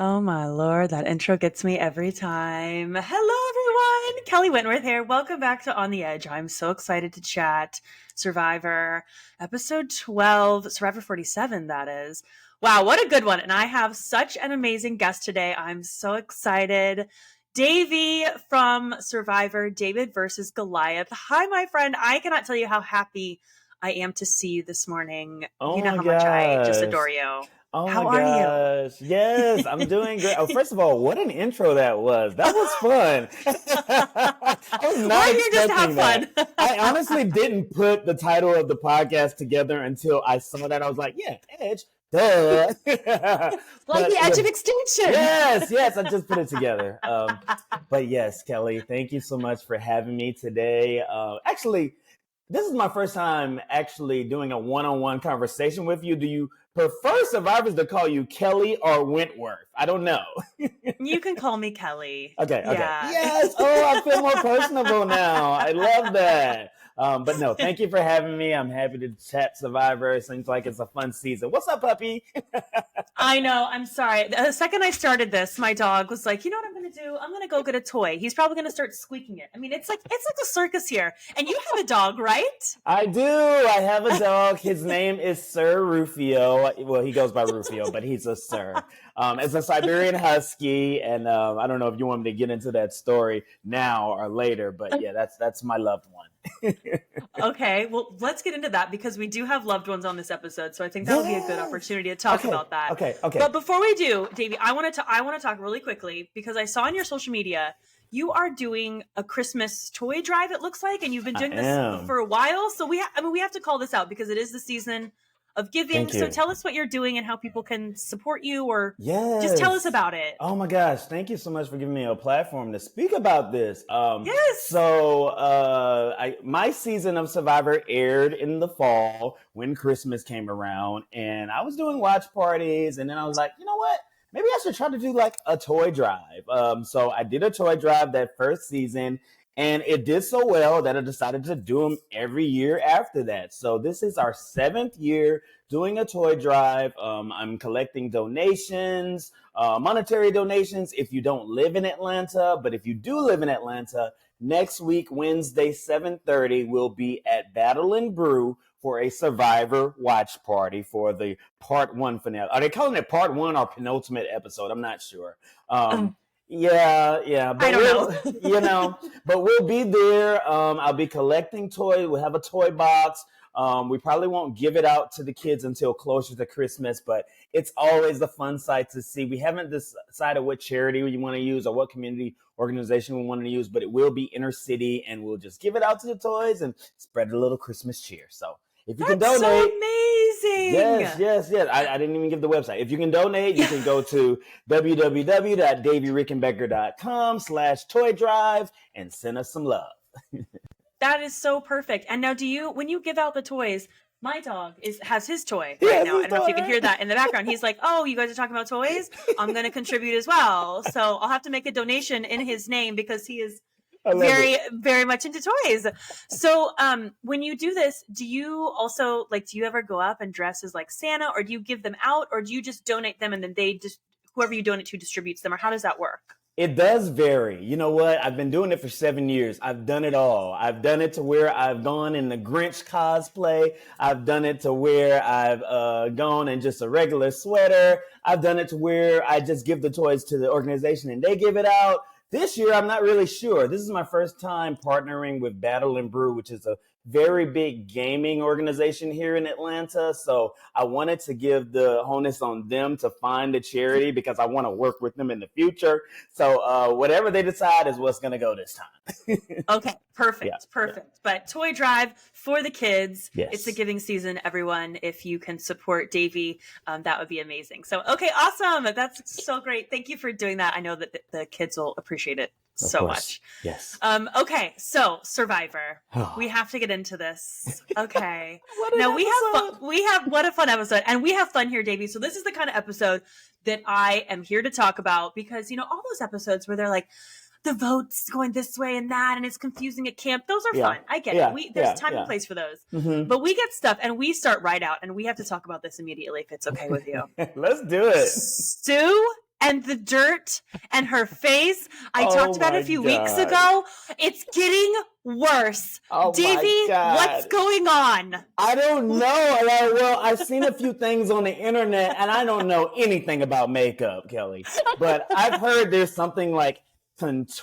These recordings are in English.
Oh my Lord, that intro gets me every time. Hello, everyone. Kelley Wentworth here. Welcome back to On the Edge. I'm so excited to chat Survivor, episode 12, Survivor 47, that is. Wow, what a good one. And I have such an amazing guest today. I'm so excited. Davie from Survivor, David versus Goliath. Hi, my friend. I cannot tell you how happy I am to see you this morning. Oh You know my how much I just gosh. adore you. Oh my How are you? gosh. Yes, I'm doing great. Oh, first of all, what an intro that was. That was fun. I was not We're here just to have expecting fun. that. I honestly didn't put the title of the podcast together until I saw that. I was like, yeah, Edge. Duh. Like the edge of extinction. yes, I just put it together. But yes, Kelley, thank you so much for having me today. Actually, this is my first time actually doing a one-on-one conversation with you. Do you prefer survivors to call you Kelley or Wentworth? I don't know. You can call me Kelley. Okay. Yeah. Yes. Oh, I feel more personable now. I love that. But no, thank you for having me. I'm happy to chat Survivor. It seems like it's a fun season. What's up, puppy? I know. I'm sorry. The second I started this, my dog was like, you know what I'm going to do? I'm going to go get a toy. He's probably going to start squeaking it. I mean, it's like a circus here. And you have a dog, right? I do. I have a dog. His name is Sir Rufio. Well, he goes by Rufio, but he's a Sir. It's a Siberian Husky, and I don't know if you want me to get into that story now or later, but yeah, that's my loved one. Okay, well, let's get into that because we do have loved ones on this episode, so I think that would be a good opportunity to talk about that. Okay. But before we do, Davie, I want to talk really quickly because I saw on your social media you are doing a Christmas toy drive. It looks like, and you've been doing this for a while. So we have to call this out because it is the season of giving. So tell us what you're doing and how people can support you, or just tell us about it. Oh my gosh, thank you so much for giving me a platform to speak about this. Yes. So my season of Survivor aired in the fall when Christmas came around, and I was doing watch parties, and then I was like, you know what? Maybe I should try to do like a toy drive. So I did a toy drive that first season, and it did so well that I decided to do them every year after that. So this is our 7th year doing a toy drive. I'm collecting donations, monetary donations if you don't live in Atlanta. But if you do live in Atlanta, next week, Wednesday, 7:30, we'll be at Battle and Brew for a Survivor watch party for the part 1 finale. Are they calling it part 1 or penultimate episode? I'm not sure. Yeah. But I don't know. But we'll be there. I'll be collecting toys. We'll have a toy box. We probably won't give it out to the kids until closer to Christmas, but it's always a fun sight to see. We haven't decided what charity we want to use or what community organization we want to use, but it will be inner city, and we'll just give it out to the toys and spread a little Christmas cheer. So if you can donate. So amazing. Yes. I didn't even give the website. If you can donate, you can go to www.davierickenbacker.com/toy drive and send us some love. That is so perfect. And now when you give out the toys, my dog has his toy right now. I don't know if you can hear that in the background. He's like, oh, you guys are talking about toys? I'm going to contribute as well. So I'll have to make a donation in his name because he is very, very mumuch into toys. So when you do this, do you also do you ever go up and dress as like Santa, or do you give them out, or do you just donate them and then whoever you donate to distributes them, or how does that work? It does vary. You know what? I've been doing it for 7 years. I've done it all. I've done it to where I've gone in the Grinch cosplay. I've done it to where I've gone in just a regular sweater. I've done it to where I just give the toys to the organization and they give it out. This year, I'm not really sure. This is my first time partnering with Battle and Brew, which is a very big gaming organization here in Atlanta. So I wanted to give the onus on them to find a charity because I want to work with them in the future. So whatever they decide is what's going to go this time. Okay, perfect. Yeah. But toy drive for the kids. Yes. It's the giving season, everyone. If you can support Davie, that would be amazing. So, okay, awesome. That's so great. Thank you for doing that. I know that the kids will appreciate it so much. Yes. Okay, so Survivor. We have to get into this. Okay. Now we have what a fun episode, and we have fun here, Davie. So this is the kind of episode that I am here to talk about because all those episodes where they're like, the votes going this way and that, and it's confusing at camp. Those are fun. I get it. There's time and place for those. Mm-hmm. But we get stuff, and we start right out, and we have to talk about this immediately if it's okay with you. Let's do it. Stu and the dirt and her face. I talked about it a few weeks God. ago. It's getting worse. Oh Davie, my God. what's going on? I don't know. Well, I've seen a few things on the internet, and I don't know anything about makeup, Kelley. But I've heard there's something like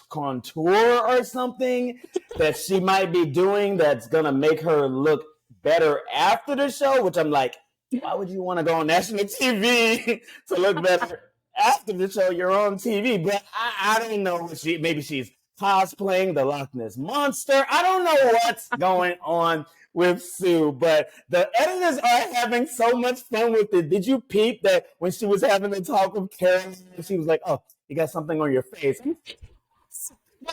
contour or something that she might be doing that's gonna make her look better after the show. Which I'm like, why would you want to go on national TV to look better after the show? You're on TV, but I don't know. Maybe she's cosplaying the Loch Ness Monster. I don't know what's going on with Sue, but the editors are having so much fun with it. Did you peep that when she was having the talk with Karen, she was like, "Oh, you got something on your face"?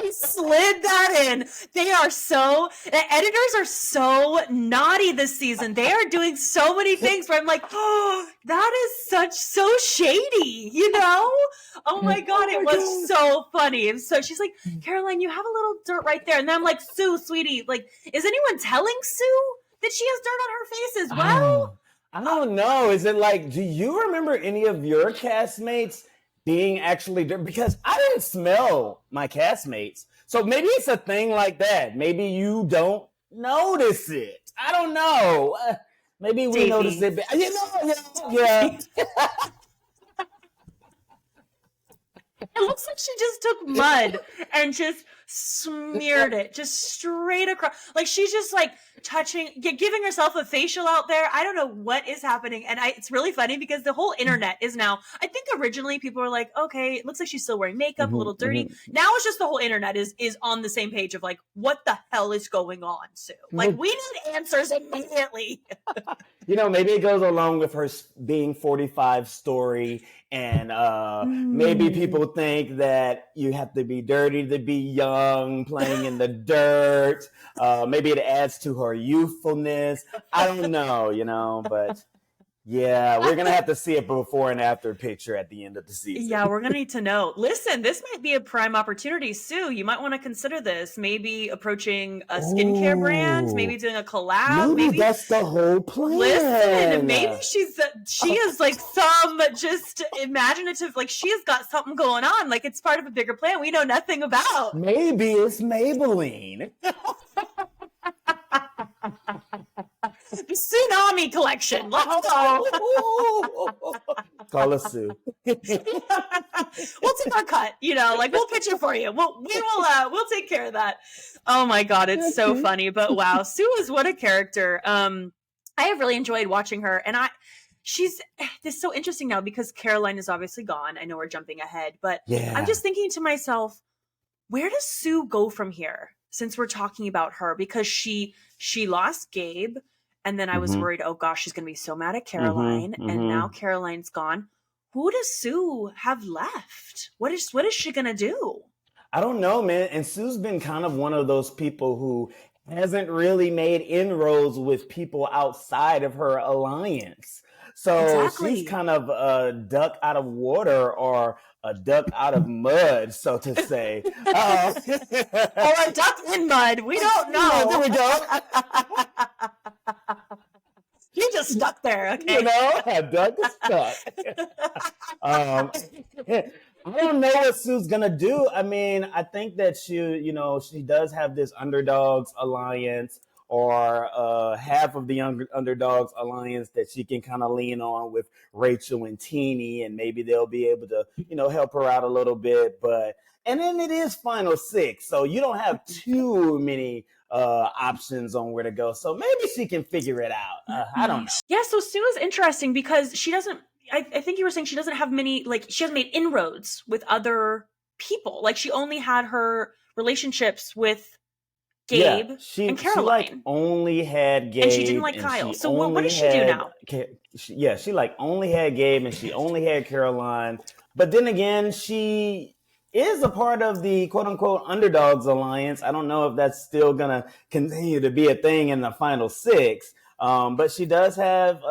They slid that in. The editors are so naughty this season. They are doing so many things where I'm like, oh, that is so shady, you know? Oh my God, it was so funny. And so she's like, Caroline, you have a little dirt right there. And then I'm like, Sue, sweetie, like, is anyone telling Sue that she has dirt on her face as well? I don't know. Is it like, do you remember any of your castmates being actually, because I didn't smell my castmates. So maybe it's a thing like that. Maybe you don't notice it. I don't know. Maybe we notice it. Yeah. It looks like she just took mud and just smeared it just straight across. Like she's just like giving herself a facial out there. I don't know what is happening. And it's really funny because the whole internet is now, I think originally people were like, okay, it looks like she's still wearing makeup, a little dirty. Now it's just the whole internet is on the same page of like, what the hell is going on, Sue? Like we need answers immediately. Maybe it goes along with her being 45 story. And maybe people think that you have to be dirty to be young, playing in the dirt. Maybe it adds to her youthfulness. I don't know, but yeah, we're going to have to see it before and after picture at the end of the season. Yeah, we're going to need to know. Listen, this might be a prime opportunity. Sue, you might want to consider this. Maybe approaching a skincare brand, maybe doing a collab. Maybe that's the whole plan. Listen, maybe she is like some just imaginative, like she has got something going on. Like it's part of a bigger plan we know nothing about. Maybe it's Maybelline. The Tsunami collection. Let's go. Call us Sue. We'll take our cut. We'll pitch it for you. We'll take care of that. Oh my God, it's so funny. But wow, Sue is what a character. I have really enjoyed watching her, and this is so interesting now because Caroline is obviously gone. I know we're jumping ahead, but I'm just thinking to myself, where does Sue go from here? Since we're talking about her, because she lost Gabe. And then I was worried, oh gosh, she's going to be so mad at Caroline. And now Caroline's gone. Who does Sue have left? What is she going to do? I don't know, man. And Sue's been kind of one of those people who hasn't really made inroads with people outside of her alliance. So she's kind of a duck out of water or a duck out of mud, so to say. Or a duck in mud. We don't know. Yeah, there we go. You just stuck there, okay? A duck is stuck. I don't know what Sue's gonna do. I mean, I think that she does have this Underdogs alliance, or half of the Underdogs alliance that she can kind of lean on with Rachel and Teenie, and maybe they'll be able to, help her out a little bit. And then it is Final Six, so you don't have too many options on where to go. So maybe she can figure it out. I don't know. Yeah, so Sue is interesting because she doesn't, I think you were saying she doesn't have many, she hasn't made inroads with other people. Like she only had her relationships with Gabe and Caroline. She only had Gabe. And she didn't like Kyle. So what does she do now? She only had Gabe and she only had Caroline. But then again, she is a part of the quote-unquote Underdogs alliance. I don't know if that's still going to continue to be a thing in the Final Six. But she does have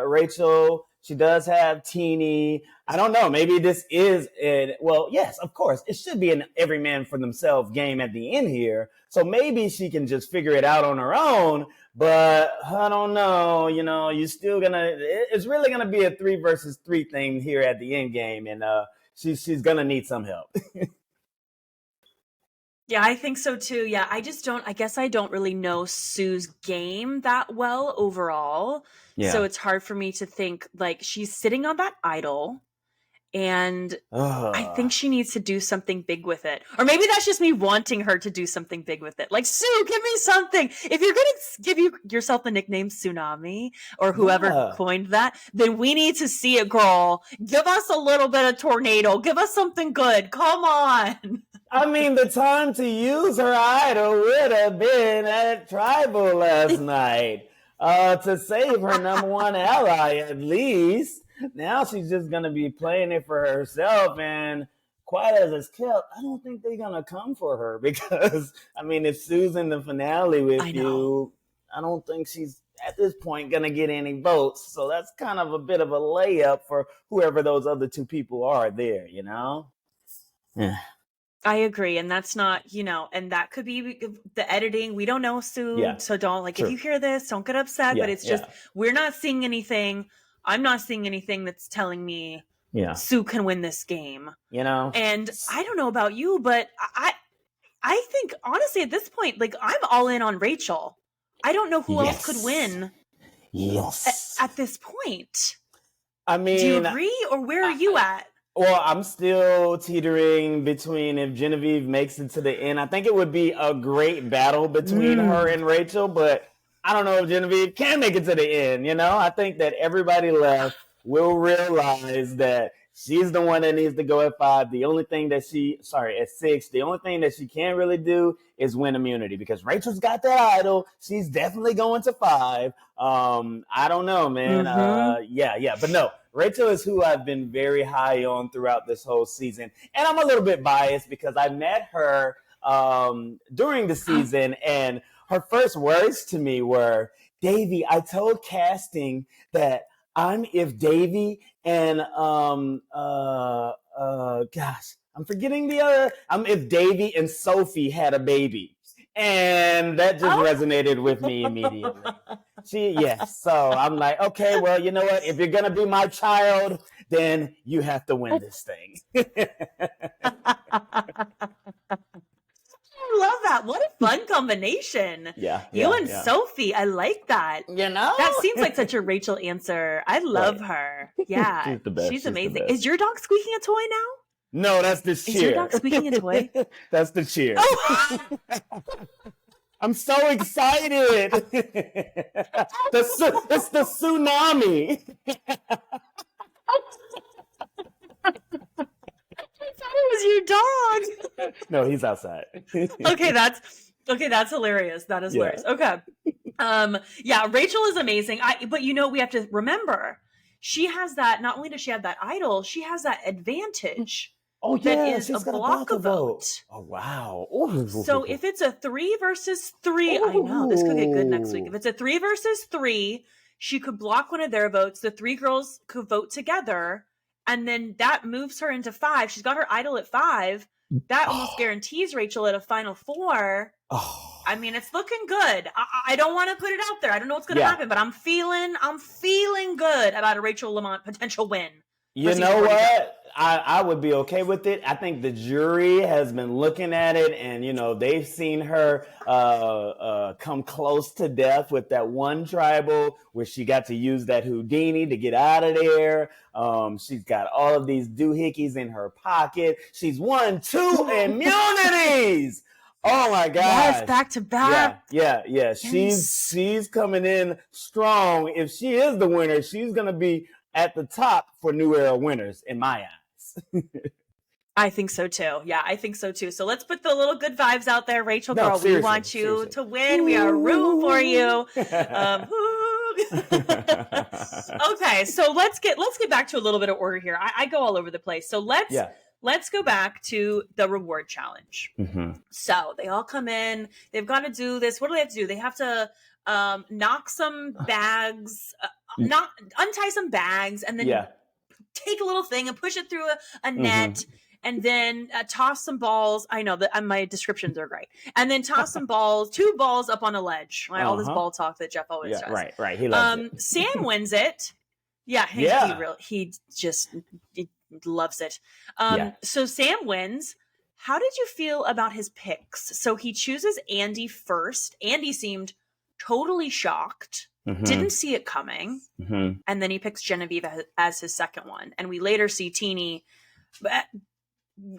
Rachel. She does have Teenie. I don't know. Maybe this is yes, of course. It should be an every man for themselves game at the end here. So maybe she can just figure it out on her own. But I don't know. You're still it's really going to be a 3 versus 3 thing here at the end game. And she's gonna need some help. Yeah, I think so too. Yeah, I guess I don't really know Sue's game that well overall. So Yeah. it's hard for me to think, like, she's sitting on that idol, and I Ugh. think she needs to do something big with it. Or maybe that's just me wanting her to do something big with it. Like, Sue, give me something. If you're going to give yourself the nickname Tsunami or whoever Yeah. coined that, then we need to see it, girl. Give us a little bit of tornado. Give us something good. Come on. I mean, the time to use her idol would have been at Tribal last night to save her number one ally, at least. Now she's just going to be playing it for herself. And quite as it's kept, I don't think they're going to come for her because, I mean, if Sue's in the finale with you, I don't think she's at this point going to get any votes. So that's kind of a bit of a layup for whoever those other two people are there, you know? Yeah. I agree. And that's not, and that could be the editing. We don't know, Sue. So don't, like, if you hear this, don't get upset. But it's just, we're not seeing anything. I'm not seeing anything that's telling me Sue can win this game. And I don't know about you, but I think, honestly, at this point, like, I'm all in on Rachel. I don't know who else could win at this point. I mean, do you agree, or where are you at? Well, I'm still teetering between if Genevieve makes it to the end. I think it would be a great battle between her and Rachel, but I don't know if Genevieve can make it to the end. I think that everybody left will realize that she's the one that needs to go at 5. The only thing that at 6, the only thing that she can't really do is win immunity because Rachel's got that idol. She's definitely going to 5. I don't know, man. But no. Rachel is who I've been very high on throughout this whole season. And I'm a little bit biased because I met her during the season, and her first words to me were, Davie, I told casting that I'm if Davie and, I'm forgetting the other, I'm if Davie and Sophie had a baby. And that just resonated with me immediately. So I'm like, okay, well, you know what? If you're going to be my child, then you have to win this thing. I love that. What a fun combination. You and Sophie. I like that. That seems like such a Rachel answer. I love her. Yeah. She's the best. She's amazing. Is your dog squeaking a toy now? No, that's the chair. Is your dog squeaking a toy? That's the chair. Oh. I'm so excited. It's the tsunami. I thought it was your dog. No, he's outside. Okay, that's hilarious. That is hilarious. Okay. Rachel is amazing. But we have to remember, she has that, not only does she have that idol, she has that advantage. Oh, yeah, that is she's a block a vote. Oh, wow. So if it's a 3 versus 3, I know this could get good next week. If it's a 3 versus 3, she could block one of their votes. The 3 girls could vote together, and then that moves her into 5. She's got her idol at 5. That almost guarantees Rachel at a final 4. I mean, it's looking good. I don't want to put it out there. I don't know what's going to happen, but I'm feeling good about a Rachel Lamont potential win. You know what? I would be okay with it. I think the jury has been looking at it, and they've seen her come close to death with that one tribal where she got to use that Houdini to get out of there. She's got all of these doohickeys in her pocket. She's won 2 immunities. Oh my God! Yes, back to back. Yeah. She's coming in strong. If she is the winner, she's gonna be at the top for New Era winners in my eyes. I think so too. Yeah, I think so too. So let's put the little good vibes out there, Rachel girl. We want you to win. We are rooting for you. Okay, so let's get back to a little bit of order here. I go all over the place. So let's go back to the reward challenge. So they all come in. They've got to do this. What do they have to do? They have to knock some bags, untie some bags, and then take a little thing and push it through a net, and then toss some balls. I know that my descriptions are great. And then toss some balls, 2 balls up on a ledge. Right? All this ball talk that Jeff always does. Right. He loves it. Sam wins it. Yeah. He loves it. Yeah. So Sam wins. How did you feel about his picks? So he chooses Andy first. Andy seemed totally shocked, didn't see it coming. And then he picks Genevieve as his second one. And we later see Teeny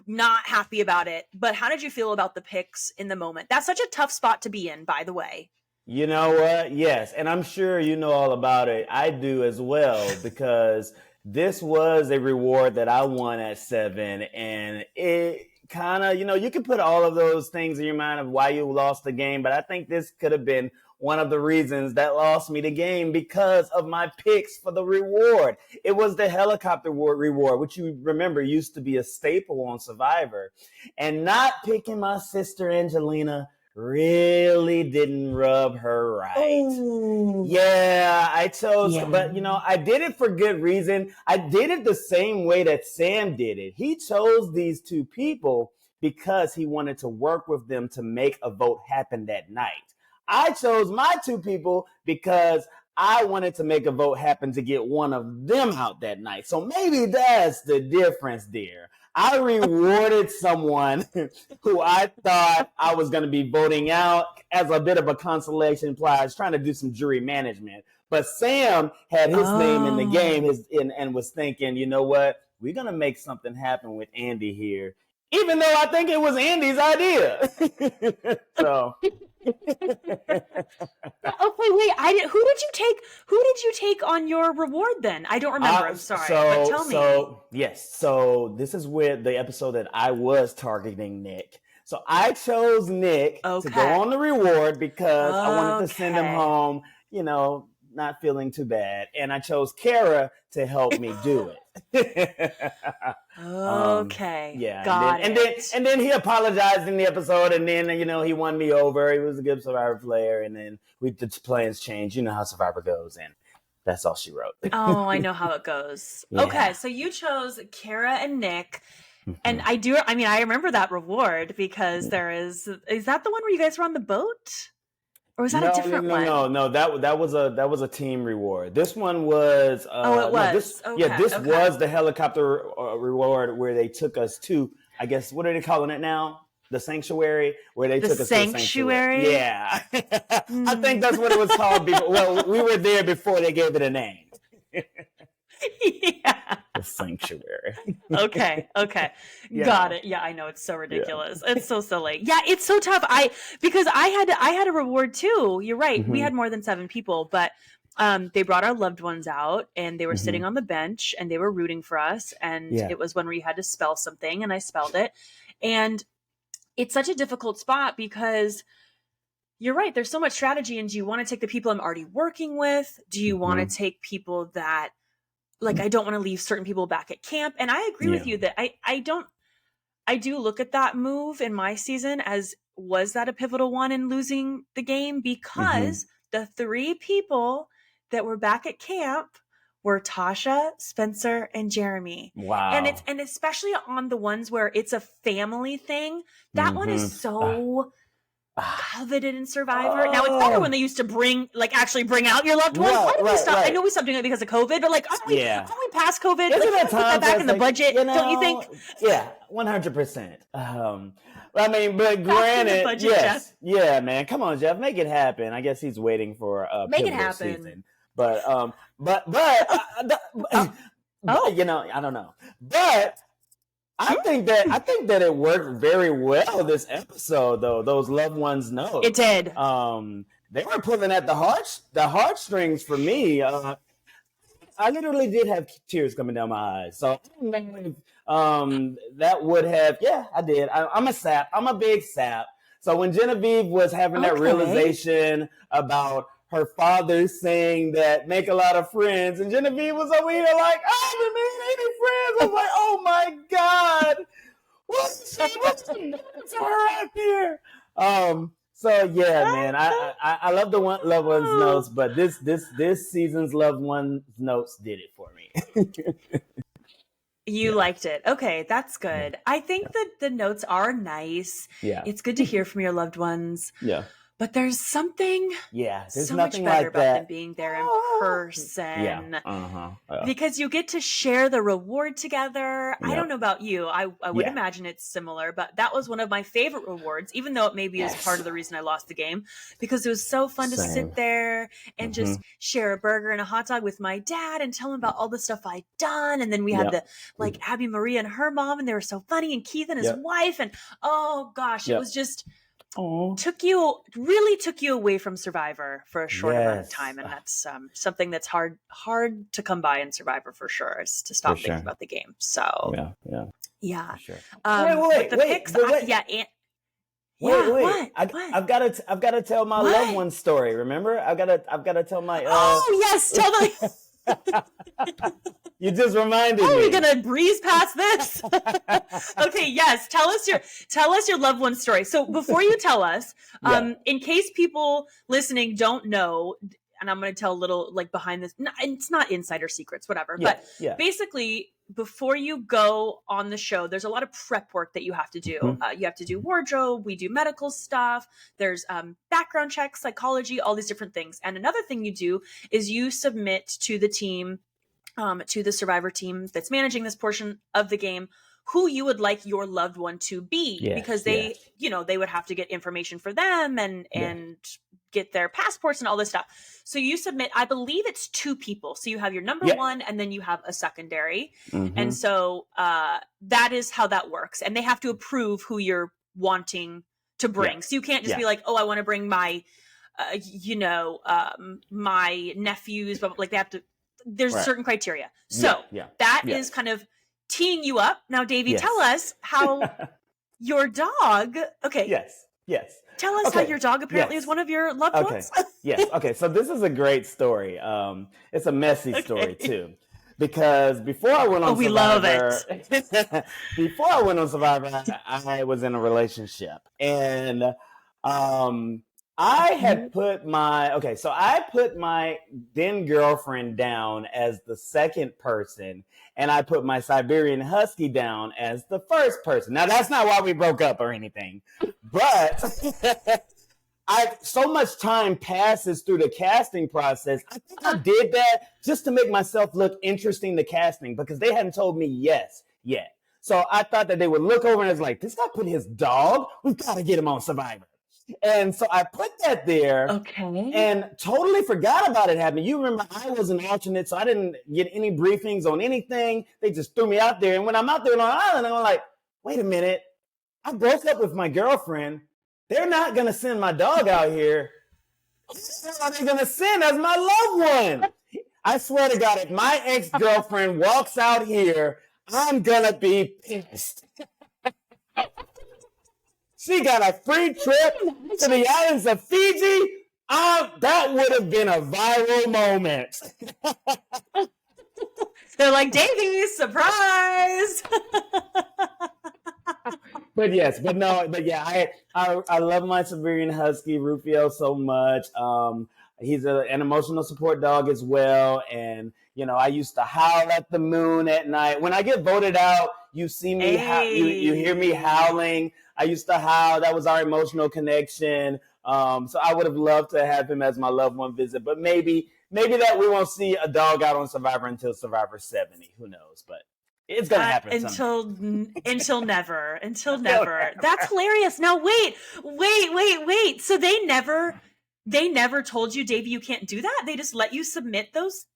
not happy about it. But how did you feel about the picks in the moment? That's such a tough spot to be in, by the way. You know what? Yes. And I'm sure you know all about it. I do as well, because this was a reward that I won at 7. And it kind of, you can put all of those things in your mind of why you lost the game. But I think this could have been one of the reasons that lost me the game, because of my picks for the reward. It was the helicopter reward, which you remember used to be a staple on Survivor. And not picking my sister Angelina really didn't rub her right. Oh. Yeah, I chose, but I did it for good reason. I did it the same way that Sam did it. He chose these 2 people because he wanted to work with them to make a vote happen that night. I chose my 2 people because I wanted to make a vote happen to get one of them out that night. So maybe that's the difference there. I rewarded someone who I thought I was going to be voting out as a bit of a consolation prize, trying to do some jury management. But Sam had his name in the game and was thinking, you know what? We're going to make something happen with Andy here, even though I think it was Andy's idea. So... Okay, wait. Who did you take on your reward then? I don't remember. I'm sorry. But tell me. So this is where the episode that I was targeting Nick. So I chose Nick to go on the reward because I wanted to send him home, not feeling too bad. And I chose Kara to help me do it. Okay. Yeah. Got it. And then he apologized in the episode, and then, he won me over. He was a good Survivor player. And then the plans changed. You know how Survivor goes. And that's all she wrote. Oh, I know how it goes. Yeah. Okay. So you chose Kara and Nick. And I remember that reward because is that the one where you guys were on the boat? Or was that a different one? No. That was a team reward. This one was. It was. This was the helicopter reward where they took us to. I guess what are they calling it now? The sanctuary, where they took us to the sanctuary. Yeah, I think that's what it was called. Well, we were there before they gave it a name. Yeah. The sanctuary. Okay. Yeah. Got it. Yeah, I know, it's so ridiculous. Yeah. It's so silly. Yeah, it's so tough. Because I had a reward too. You're right. We had more than 7 people, but they brought our loved ones out and they were sitting on the bench and they were rooting for us. And it was when we had to spell something and I spelled it. And it's such a difficult spot because you're right. There's so much strategy. And do you want to take the people I'm already working with? Do you want to take people that, like, I don't want to leave certain people back at camp? And I agree with you that I do look at that move in my season as, was that a pivotal one in losing the game? Because the 3 people that were back at camp were Tasha, Spencer, and Jeremy. Wow. And especially on the ones where it's a family thing, that one is so coveted in Survivor. Now it's better when they used to actually bring out your loved ones. Why did we stop? I know we stopped doing it because of COVID, but aren't we past COVID? Isn't put that back in the budget, don't you think? Yeah, 100%. But granted, budget, yes, Jeff. Yeah, man, come on, Jeff, make it happen. I guess he's waiting for a make it happen. Season. But I don't know. But I think that it worked very well this episode, though. Those loved ones know it did. They were pulling at the heartstrings for me. I literally did have tears coming down my eyes. So that would have, I did. I'm a sap. I'm a big sap. So when Genevieve was having that realization about her father saying that make a lot of friends, and Genevieve was over here like, I haven't made any friends. I was like, oh my God, what's the her out here? So yeah, man, I love the loved ones notes, but this season's loved ones notes did it for me. You liked it. Okay, that's good. I think that the notes are nice. Yeah. It's good to hear from your loved ones. Yeah. But there's something there's so much nothing better like about that. them being there in person. Yeah. Uh-huh. Because you get to share the reward together. I don't Yep. know about you. I would Yeah. imagine it's similar, but that was one of my favorite rewards, even though it maybe is part of the reason I lost the game, because it was so fun to Same. sit there and just share a burger and a hot dog with my dad and tell him about all the stuff I'd done. And then we had the like Abby Maria and her mom, and they were so funny, and Keith and his wife. And oh gosh, it was just took you away from Survivor for a short amount of time, and that's something that's hard to come by in Survivor for sure, is to stop thinking about the game. So yeah, for sure. Wait, I've got to tell my loved one story. Remember, I've got to tell my. Oh yes, tell my. You just reminded me. Oh, we're gonna breeze past this. Okay, yes. Tell us your loved one story. So before you tell us, in case people listening don't know, and I'm gonna tell a little like behind this. It's not insider secrets, whatever. But basically, before you go on the show, there's a lot of prep work that you have to do. You have to do wardrobe. We do medical stuff. There's background checks, psychology, all these different things. And another thing you do is you submit to the team, to the Survivor team that's managing this portion of the game, who you would like your loved one to be, because they, they would have to get information for them and get their passports and all this stuff. So you submit, I believe it's 2 people. So you have your number one, and then you have a secondary. And so that is how that works. And they have to approve who you're wanting to bring. So you can't just be like, oh, I want to bring my, my nephews, but like they have to, there's certain criteria. So that is kind of teeing you up. Now, Davie, tell us how your dog, Yes. Tell us how your dog apparently is one of your loved ones. Yes. Okay. So this is a great story. It's a messy story too, because before I went on Survivor, we love it. Before I went on Survivor, I was in a relationship, and I had put my then girlfriend down as the second person, and I put my Siberian Husky down as the first person. Now, that's not why we broke up or anything, but so much time passes through the casting process. I think I did that just to make myself look interesting to casting, because they hadn't told me yes yet. So I thought that they would look over and it's like, this guy put his dog? We've got to get him on Survivor. And so I put that there and totally forgot about it happening. You remember I was an alternate, so I didn't get any briefings on anything. They just threw me out there. And when I'm out there on an island, I'm like, wait a minute. I broke up with my girlfriend. They're not going to send my dog out here. Who are they going to send as my loved one? I swear to God, if my ex-girlfriend walks out here, I'm going to be pissed. She got a free trip to the islands of Fiji. That would have been a viral moment. They're like, Davie, surprise! I love my Siberian Husky, Rufiel, so much. He's an emotional support dog as well. And, I used to howl at the moon at night. When I get voted out, you see me, you hear me howling. I used to howl. That was our emotional connection. So I would have loved to have him as my loved one visit. But maybe that we won't see a dog out on Survivor until Survivor 70. Who knows? But it's going to happen until never. That's hilarious. Now, wait. So they never told you, Davie, you can't do that? They just let you submit those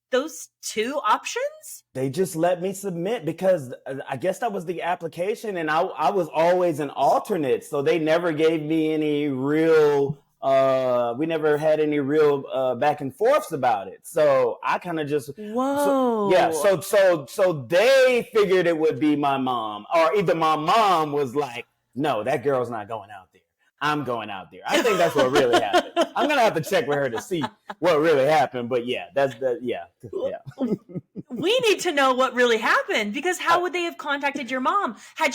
2 options? They just let me submit because I guess that was the application, and I was always an alternate, so they never gave me any real we never had any real back and forths about it. So I kind of just so they figured it would be my mom, or either my mom was like, no, that girl's not going out there. I'm going out there. I think that's what really happened. I'm going to have to check with her to see what really happened. But yeah, We need to know what really happened, because how would they have contacted your mom? Had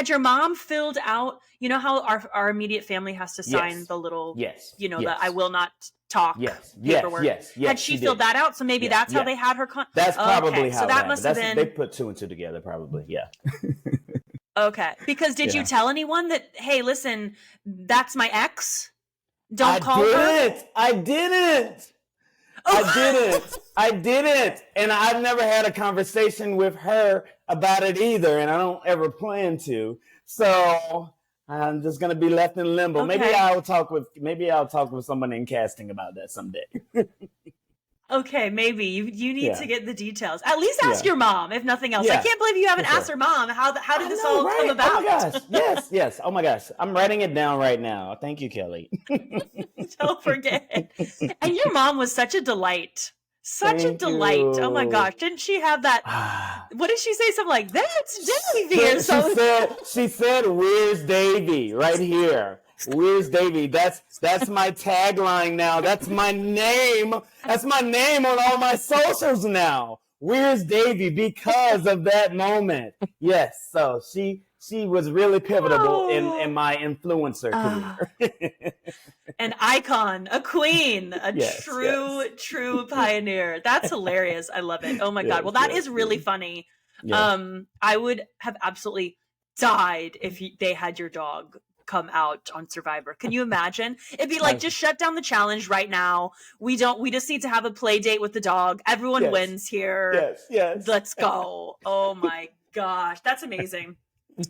your mom filled out, how our immediate family has to sign the little, the I will not talk paperwork. Had she filled that out? So maybe that's how they had her. That's probably how so that must have been. They put 2 and 2 together, probably. Yeah. Okay. Because did you tell anyone that, hey, listen, that's my ex? Don't call her? I didn't. I didn't. And I've never had a conversation with her about it either. And I don't ever plan to. So I'm just going to be left in limbo. Okay. Maybe I'll talk with someone in casting about that someday. Okay, maybe you need to get the details. At least ask your mom, if nothing else. I can't believe you haven't asked her mom. How did this all come about? Oh my gosh! Yes. Oh my gosh! I'm writing it down right now. Thank you, Kelley. Don't forget. And your mom was such a delight. Such a delight. You. Oh my gosh! Didn't she have that? What did she say? Something like that's Davie or something. She said, "Where's Davie?" Right here. Where's Davie? That's my tagline now. That's my name. That's my name on all my socials now. Where's Davie? Because of that moment. Yes. So she was really pivotal in my influencer career. An icon, a queen, a true pioneer. That's hilarious. I love it. Oh my God. Well, that is really funny. Yes. I would have absolutely died if they had your dog come out on Survivor. Can you imagine? It'd be like, just shut down the challenge right now. We just need to have a play date with the dog. Everyone wins here. Yes. Let's go. Oh my gosh. That's amazing.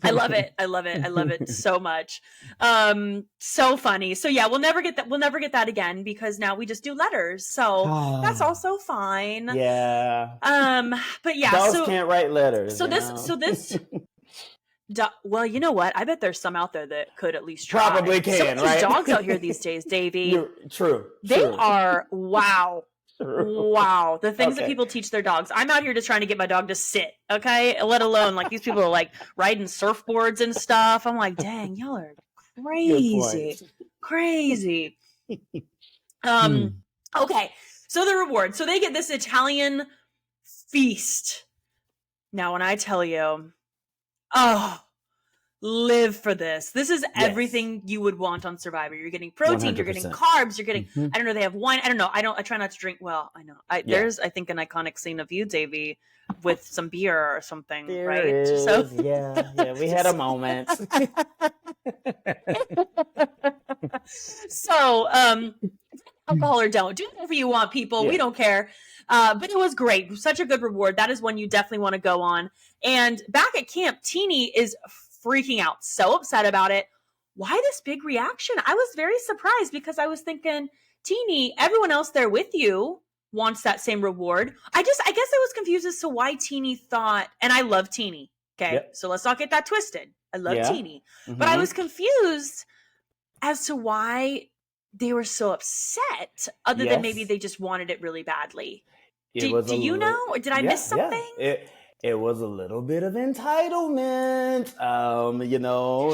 I love it so much. So funny. So yeah, we'll never get that again because now we just do letters. So that's also fine. Yeah. But yeah, dogs can't write letters. So this well, you know what? I bet there's some out there that could at least try. Probably can, some of these dogs out here these days, Davie. True. They are, wow. Wow. The things that people teach their dogs. I'm out here just trying to get my dog to sit, okay? Let alone, like, these people are, like, riding surfboards and stuff. I'm like, dang, y'all are crazy. Crazy. Okay. So the reward. So they get this Italian feast. Now, when I tell you... Oh, live for this. This is everything you would want on Survivor. You're getting protein, 100%. You're getting carbs, you're getting, I don't know, they have wine. I don't know. I try not to drink. Well, I know. There's, I think, an iconic scene of you, Davie, with some beer or something, right? Is. So yeah, we had a moment. So, alcohol or don't. Do whatever you want, people. We don't care. But it was great. Such a good reward. That is one you definitely want to go on. And back at camp, Teeny is freaking out, so upset about it. Why this big reaction? I was very surprised because I was thinking, Teeny, everyone else there with you wants that same reward. I guess I was confused as to why Teeny thought, and I love Teeny. Okay. So let's not get that twisted. I love Teeny. But I was confused as to why they were so upset, other than maybe they just wanted it really badly. Do you know? Or did I miss something? It was a little bit of entitlement.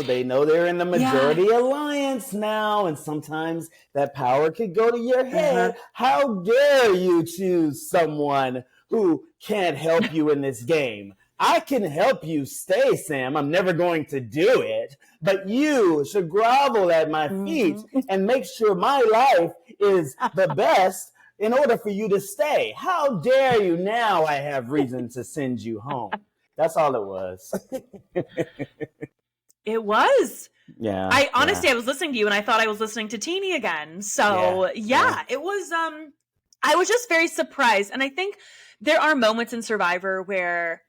They know they're in the majority alliance now, and sometimes that power could go to your head. How dare you choose someone who can't help you in this game? I can help you stay, Sam. I'm never going to do it. But you should grovel at my feet and make sure my life is the best in order for you to stay. How dare you? Now I have reason to send you home. That's all it was. It was. Yeah. I was listening to you and I thought I was listening to Teeny again. So it was, I was just very surprised. And I think there are moments in Survivor where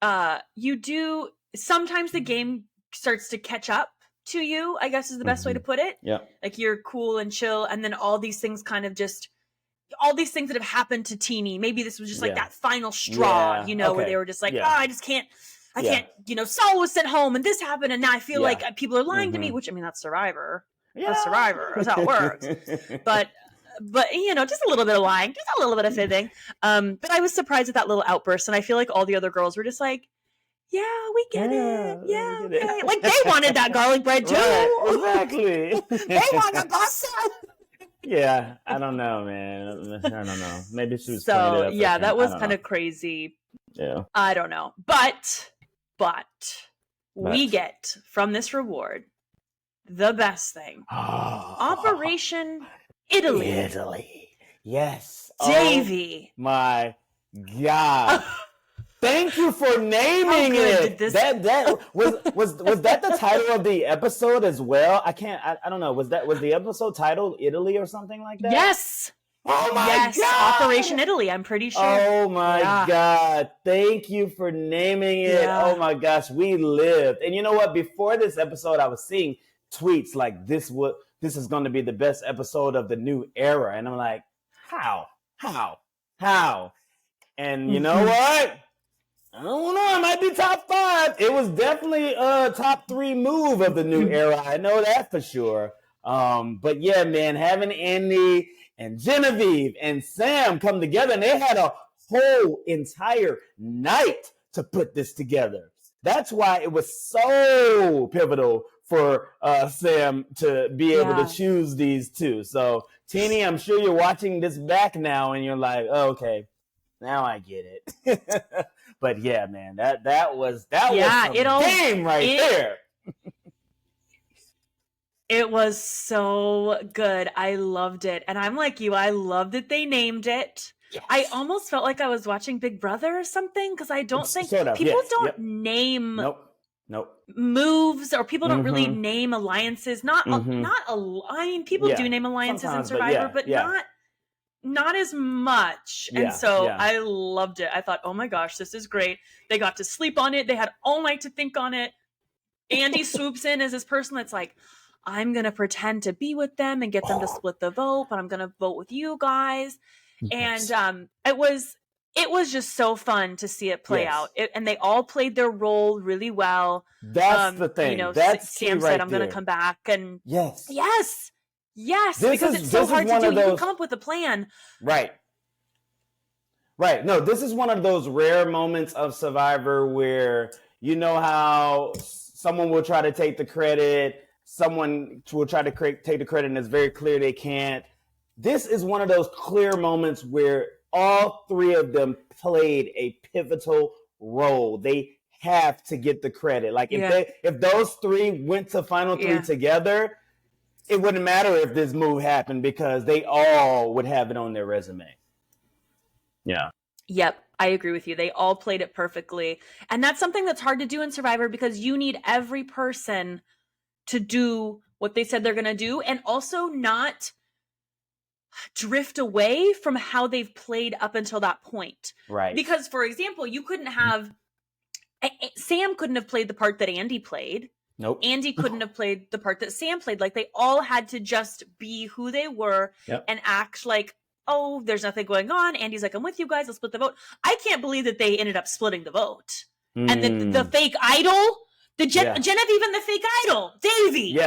sometimes the game starts to catch up to you, I guess is the best way to put it. Yeah. Like you're cool and chill. And then all these things all these things that have happened to Teeny. Maybe this was just like that final straw, where they were just like, I can't, Saul was sent home and this happened. And now I feel like people are lying to me, which, I mean, that's Survivor. Yeah. That's Survivor. That's how it works. But just a little bit of lying, just a little bit of fibbing. But I was surprised at that little outburst. And I feel like all the other girls were just like, yeah, we get it. Yeah, okay. Like they wanted that garlic bread too. Right, exactly. They want a pasta. Yeah, I don't know, man. I don't know. Maybe she was so. Yeah, that was kind of crazy. Yeah, I don't know, but we get from this reward the best thing: Operation Italy. Italy, yes, Davie. Oh, my God. Thank you for naming it. That was that the title of the episode as well? I don't know. Was the episode titled Italy or something like that? Yes. Oh my yes, God. Operation Italy, I'm pretty sure. Oh my God. Thank you for naming it. Yeah. Oh my gosh, we lived. And you know what? Before this episode, I was seeing tweets like this is going to be the best episode of the new era. And I'm like, how? And you know what? I don't know. It might be top 5. It was definitely a top 3 move of the new era. I know that for sure. But yeah, man, having Andy and Genevieve and Sam come together, and they had a whole entire night to put this together. That's why it was so pivotal for Sam to be able to choose these two. So, Teeny, I'm sure you're watching this back now, and you're like, oh, okay, now I get it. But yeah, man, that was some game right there. It was so good. I loved it. And I'm like you. I love that they named it. Yes. I almost felt like I was watching Big Brother or something, because I don't think people don't name moves, or people don't really name alliances. I mean, people do name alliances in Survivor, but not as much. And so I loved it. I thought, oh my gosh, this is great. They got to sleep on it. They had all night to think on it. Andy swoops in as this person that's like, I'm going to pretend to be with them and get them to split the vote, but I'm going to vote with you guys. Yes. And it was just so fun to see it play out. And they all played their role really well. That's the thing. That's Sam said, I'm going to come back. And yes, because it's so hard to do. You can come up with a plan. Right. No, this is one of those rare moments of Survivor where you know how someone will try to take the credit, someone will try to take the credit, and it's very clear they can't. This is one of those clear moments where all 3 of them played a pivotal role. They have to get the credit. Like if those 3 went to final 3 together, it wouldn't matter if this move happened, because they all would have it on their resume. Yeah. Yep. I agree with you. They all played it perfectly. And that's something that's hard to do in Survivor, because you need every person to do what they said they're going to do, and also not drift away from how they've played up until that point. Right. Because, for example, you couldn't have Sam couldn't have played the part that Andy played. Nope. Andy couldn't have played the part that Sam played. Like, they all had to just be who they were and act like, oh, there's nothing going on. Andy's like, I'm with you guys. Let's split the vote. I can't believe that they ended up splitting the vote. And the fake idol, Genevieve and the fake idol, Davie.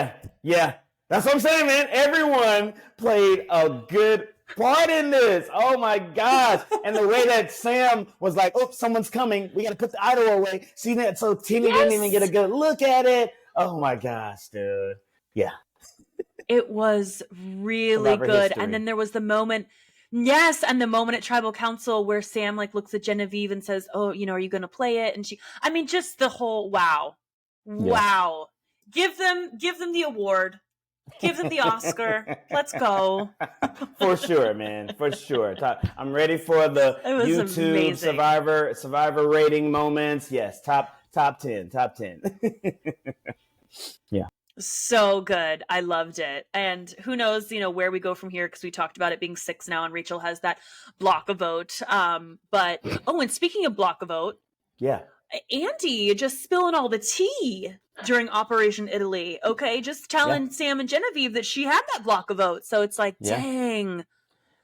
Yeah. That's what I'm saying, man. Everyone played a good part in this. Oh my gosh. And the way that Sam was like, oh, someone's coming. We got to put the idol away. See that? So Teeny didn't even get a good look at it. Oh my gosh, dude. Yeah. It was really good. History. And then there was the moment. Yes, and the moment at Tribal Council where Sam looks at Genevieve and says, oh, are you going to play it? And just the whole wow. Give them the award. Give them the Oscar. Let's go. For sure, man. For sure. I'm ready for the YouTube amazing. Survivor rating moments. Yes, top 10. Yeah. So good. I loved it. And who knows, where we go from here, because we talked about it being 6 now, and Rachel has that block a vote. And speaking of block a vote, Andy just spilling all the tea during Operation Italy. Okay, just telling Sam and Genevieve that she had that block a vote. So it's like, dang.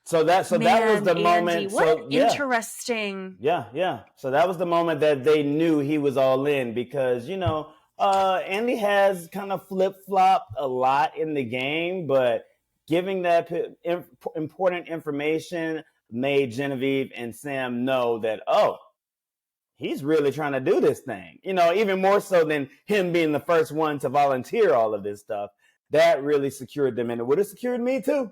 So that was the Andy, moment. What interesting. Yeah. So that was the moment that they knew he was all in, because Andy has kind of flip-flopped a lot in the game, but giving that important information made Genevieve and Sam know that, he's really trying to do this thing. Even more so than him being the first one to volunteer all of this stuff. That really secured them, and it would have secured me too.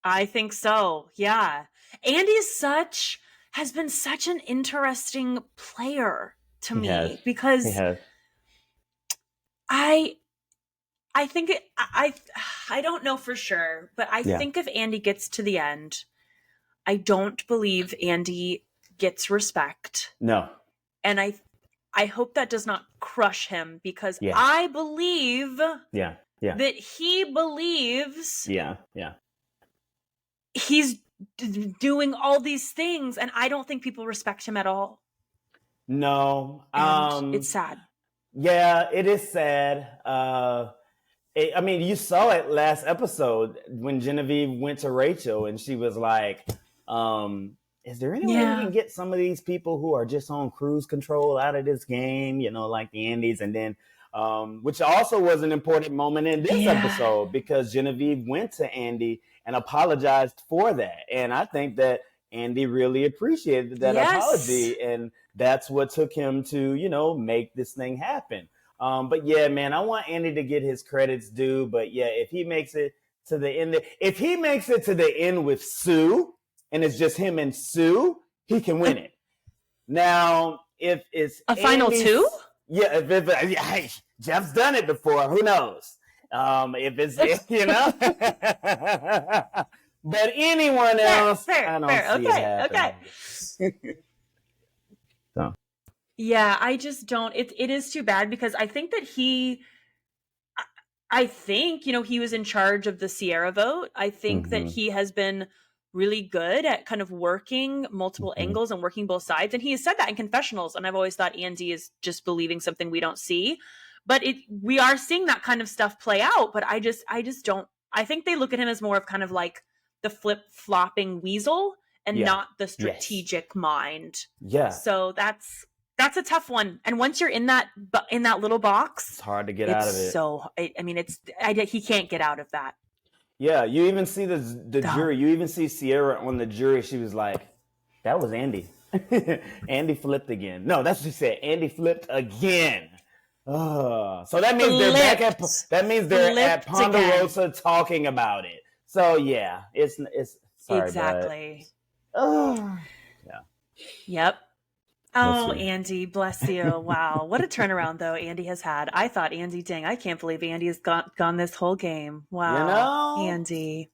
I think so, yeah. Andy has been such an interesting player to me, because I think I don't know for sure, but I think if Andy gets to the end, I don't believe Andy gets respect. No. And I hope that does not crush him, because Yeah. I believe Yeah. that he believes Yeah. he's doing all these things, and I don't think people respect him at all. No. And it's sad. Yeah, it is sad. I mean, you saw it last episode when Genevieve went to Rachel and she was like, is there any way we can get some of these people who are just on cruise control out of this game, like the Andys? And then, which also was an important moment in this episode, because Genevieve went to Andy and apologized for that. And I think that Andy really appreciated that apology. And that's what took him to, make this thing happen. But yeah, man, I want Andy to get his credits due. But yeah, if he makes it to the end, with Sue, and it's just him and Sue, he can win it. Now, if it's a final two, hey, Jeff's done it before. Who knows? If it's but anyone else, I don't see it happening. Okay. So. Yeah, I just don't. It is too bad, because I think that he was in charge of the Sierra vote. I think that he has been really good at kind of working multiple angles and working both sides. And he has said that in confessionals. And I've always thought Andy is just believing something we don't see. But we are seeing that kind of stuff play out. But I just don't. I think they look at him as more of kind of like the flip-flopping weasel and not the strategic mind. Yeah. So that's a tough one. And once you're in that little box, it's hard to get out of it. So, he can't get out of that. Yeah, you even see the jury. You even see Sierra on the jury. She was like, that was Andy. Andy flipped again. No, that's what she said. Andy flipped again. So that means they're at Ponderosa again, talking about it. So yeah, it's sorry, exactly. Yeah. Yep. Oh, Andy, bless you. Wow. What a turnaround, though, Andy has had. I thought, Andy, dang, I can't believe Andy has gone this whole game. Wow. Andy.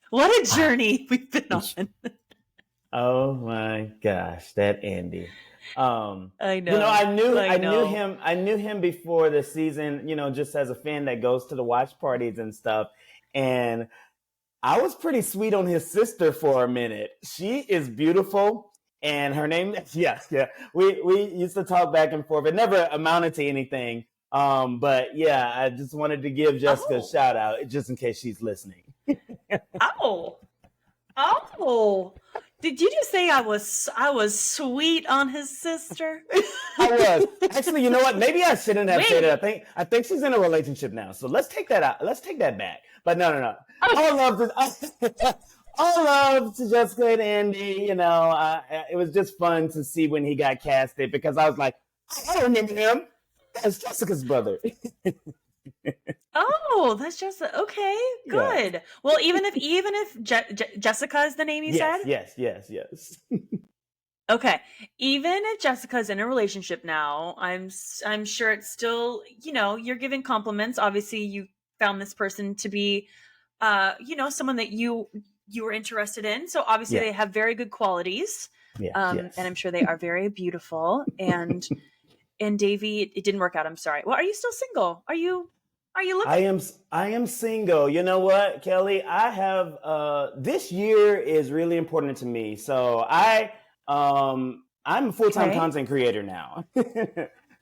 What a journey we've been on. Oh, my gosh, that Andy. I know. I knew him before the season, just as a fan that goes to the watch parties and stuff. And I was pretty sweet on his sister for a minute. She is beautiful, and her name, we used to talk back and forth. It never amounted to anything. But yeah, I just wanted to give Jessica a shout out, just in case she's listening. Oh, did you just say I was sweet on his sister? I was. Actually, you know what? Maybe I shouldn't have said it. I think she's in a relationship now. So let's take that out. Let's take that back. But no. All love to Jessica and Andy. It was just fun to see when he got casted, because I was like, I remember him. That's Jessica's brother. Oh, that's just okay. Good. Yeah. Well, even if Jessica is the name you said. Yes. Okay. Even if Jessica's in a relationship now, I'm sure it's still, you're giving compliments. Obviously, you found this person to be, someone that you were interested in. So obviously they have very good qualities. And I'm sure they are very beautiful. And Davie, it didn't work out. I'm sorry. Well, are you still single? Are you looking? I am single. You know what, Kelley? I have this year is really important to me. So I'm a full-time content creator now.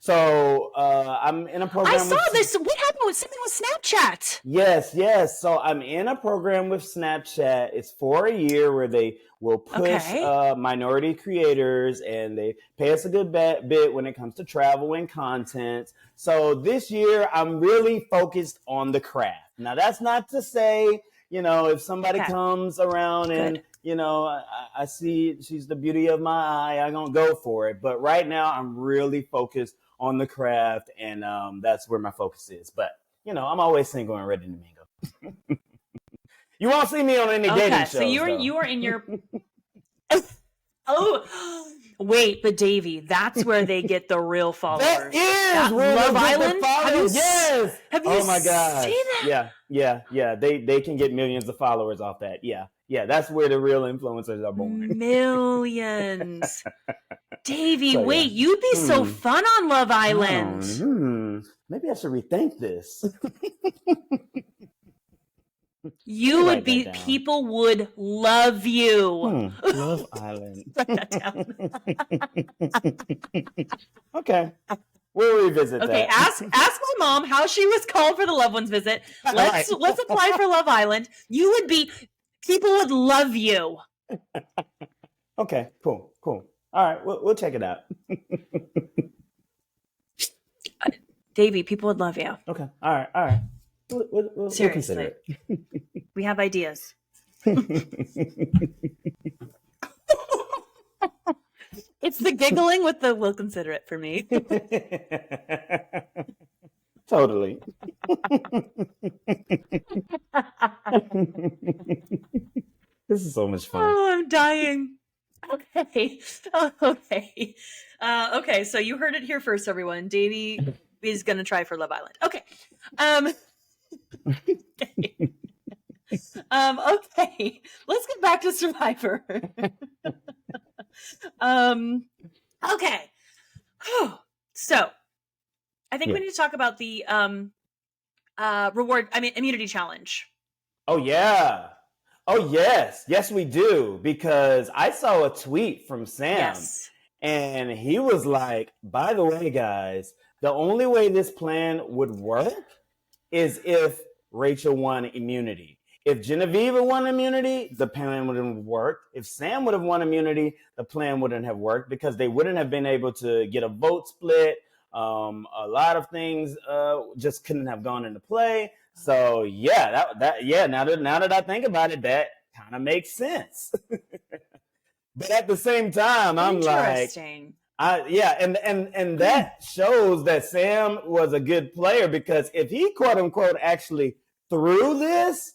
So I'm in a program. I saw this. What happened with something with Snapchat? Yes. So I'm in a program with Snapchat. It's for a year where they will push minority creators, and they pay us a good bit when it comes to travel and content. So this year I'm really focused on the craft. Now that's not to say, if somebody comes around and I see she's the beauty of my eye, I'm going to go for it. But right now I'm really focused on the craft, and that's where my focus is. But, I'm always single and ready to mingle. You won't see me on any dating shows. So you are in your... Oh, wait, but Davie, that's where they get the real followers. That is where Love Island? Have you seen that? Yeah. They can get millions of followers off that. Yeah. that's where the real influencers are born. Millions. Davie, So, wait, you'd be so fun on Love Island. Maybe I should rethink this. You would be, people would love you. Love Island. Write that down. Okay. We'll revisit that. Okay, ask my mom how she was called for the loved ones visit. Let's apply for Love Island. People would love you. Okay, cool. All right, we'll check it out. Davie, people would love you. Okay, all right. We'll consider it. We have ideas. It's the giggling with the "we'll consider it" for me. Totally. This is so much fun. Oh, I'm dying. Okay. Okay, so you heard it here first, everyone. Davie is going to try for Love Island. Okay. Okay. Let's get back to Survivor. Okay. So, I think we need to talk about the immunity challenge. Oh, yeah. Oh, yes. Yes, we do. Because I saw a tweet from Sam. Yes. And he was like, by the way, guys, the only way this plan would work is if Rachel won immunity. If Genevieve won immunity, the plan wouldn't have worked. If Sam would have won immunity, the plan wouldn't have worked because they wouldn't have been able to get a vote split. A lot of things just couldn't have gone into play. So yeah, now that I think about it, that kind of makes sense. But at the same time, I'm like, and that shows that Sam was a good player because if he quote unquote actually threw this,